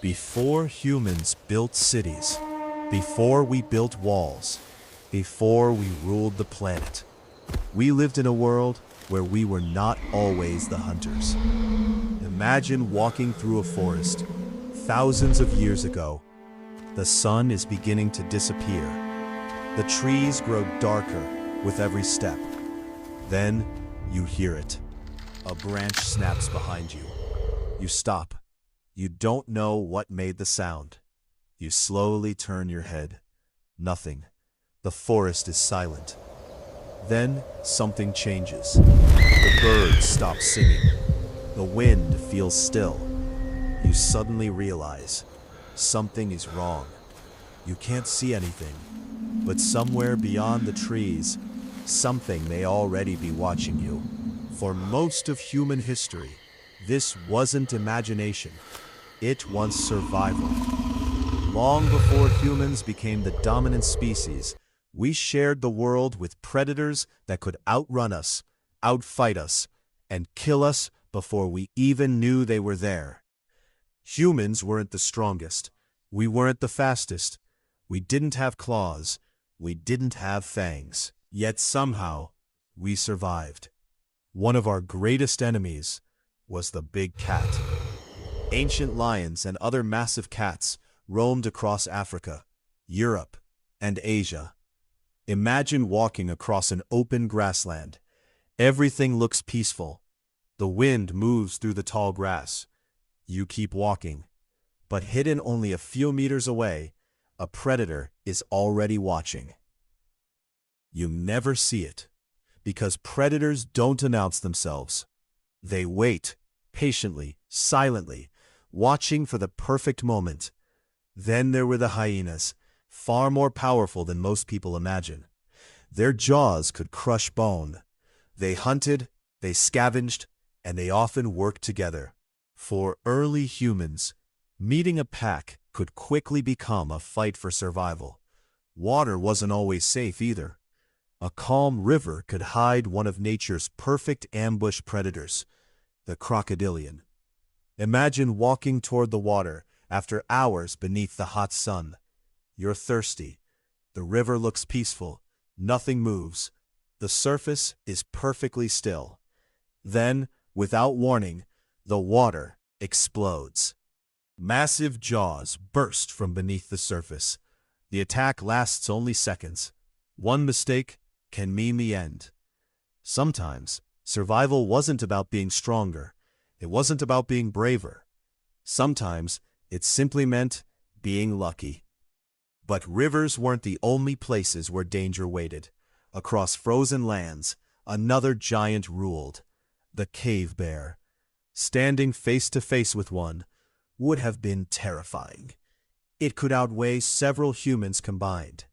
Before humans built cities, before we built walls, before we ruled the planet, we lived in a world where we were not always the hunters. Imagine walking through a forest thousands of years ago. The sun is beginning to disappear. The trees grow darker with every step. Then you hear it. A branch snaps behind you. You stop. You don't know what made the sound. You slowly turn your head. Nothing. The forest is silent. Then something changes. The birds stop singing. The wind feels still. You suddenly realize something is wrong. You can't see anything, but somewhere beyond the trees, something may already be watching you. For most of human history, this wasn't imagination. It was survival. Long before humans became the dominant species, we shared the world with predators that could outrun us, outfight us, and kill us before we even knew they were there. Humans weren't the strongest. We weren't the fastest. We didn't have claws. We didn't have fangs. Yet somehow, we survived. One of our greatest enemies was the big cat. Ancient lions and other massive cats roamed across Africa, Europe, and Asia. Imagine walking across an open grassland. Everything looks peaceful. The wind moves through the tall grass. You keep walking. But hidden only a few meters away, a predator is already watching. You never see it, because predators don't announce themselves. They wait, patiently, silently, watching for the perfect moment. Then there were the hyenas, far more powerful than most people imagine. Their jaws could crush bone. They hunted, they scavenged, and they often worked together. For early humans, meeting a pack could quickly become a fight for survival. Water wasn't always safe either. A calm river could hide one of nature's perfect ambush predators, the crocodilian. Imagine walking toward the water after hours beneath the hot sun. You're thirsty. The river looks peaceful. Nothing moves. The surface is perfectly still. Then, without warning, the water explodes. Massive jaws burst from beneath the surface. The attack lasts only seconds. One mistake can mean the end. Sometimes, survival wasn't about being stronger. It wasn't about being braver. Sometimes, it simply meant being lucky. But rivers weren't the only places where danger waited. Across frozen lands, another giant ruled, the cave bear. Standing face to face with one would have been terrifying. It could outweigh several humans combined.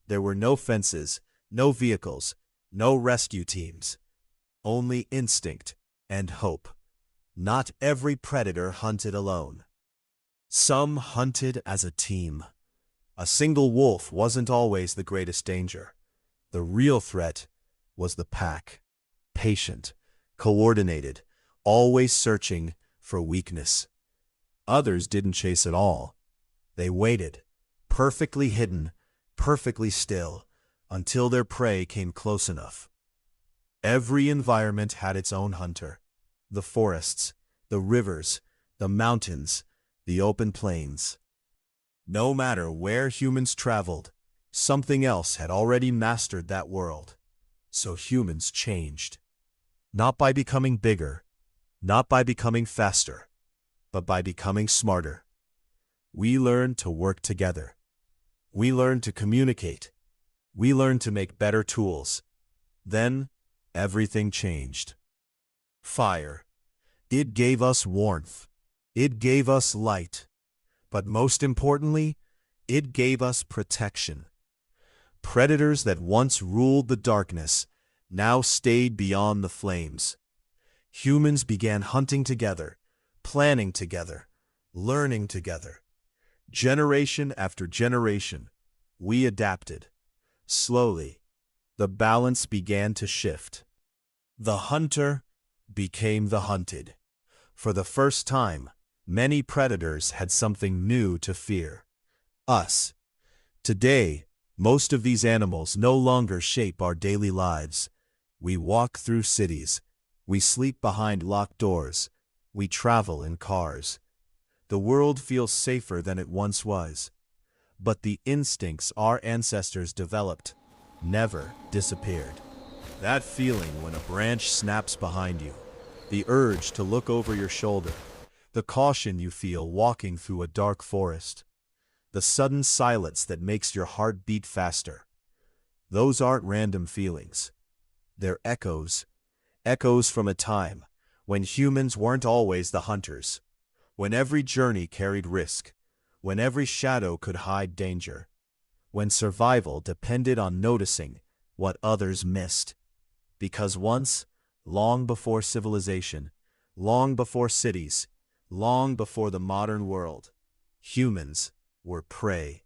There were no fences, no vehicles, no rescue teams. Only instinct and hope. Not every predator hunted alone. Some hunted as a team. A single wolf wasn't always the greatest danger. The real threat was the pack. Patient, coordinated, always searching for weakness. Others didn't chase at all. They waited, perfectly hidden, perfectly still, until their prey came close enough. Every environment had its own hunter. The forests, the rivers, the mountains, the open plains. No matter where humans traveled, something else had already mastered that world. So humans changed. Not by becoming bigger, not by becoming faster, but by becoming smarter. We learned to work together. We learned to communicate. We learned to make better tools. Then, everything changed. Fire. It gave us warmth. It gave us light. But most importantly, it gave us protection. Predators that once ruled the darkness now stayed beyond the flames. Humans began hunting together, planning together, learning together. Generation after generation, we adapted. Slowly, the balance began to shift. The hunter became the hunted. For the first time, Many predators had something new to fear. Us. Today, most of these animals no longer shape our daily lives. We walk through cities. We sleep behind locked doors. We travel in cars. The world feels safer than it once was. But the instincts our ancestors developed never disappeared. That feeling when a branch snaps behind you, the urge to look over your shoulder, the caution you feel walking through a dark forest, the sudden silence that makes your heart beat faster. Those aren't random feelings. They're echoes. Echoes from a time when humans weren't always the hunters, when every journey carried risk, when every shadow could hide danger, when survival depended on noticing what others missed. Because once, long before civilization, long before cities, long before the modern world, humans were prey.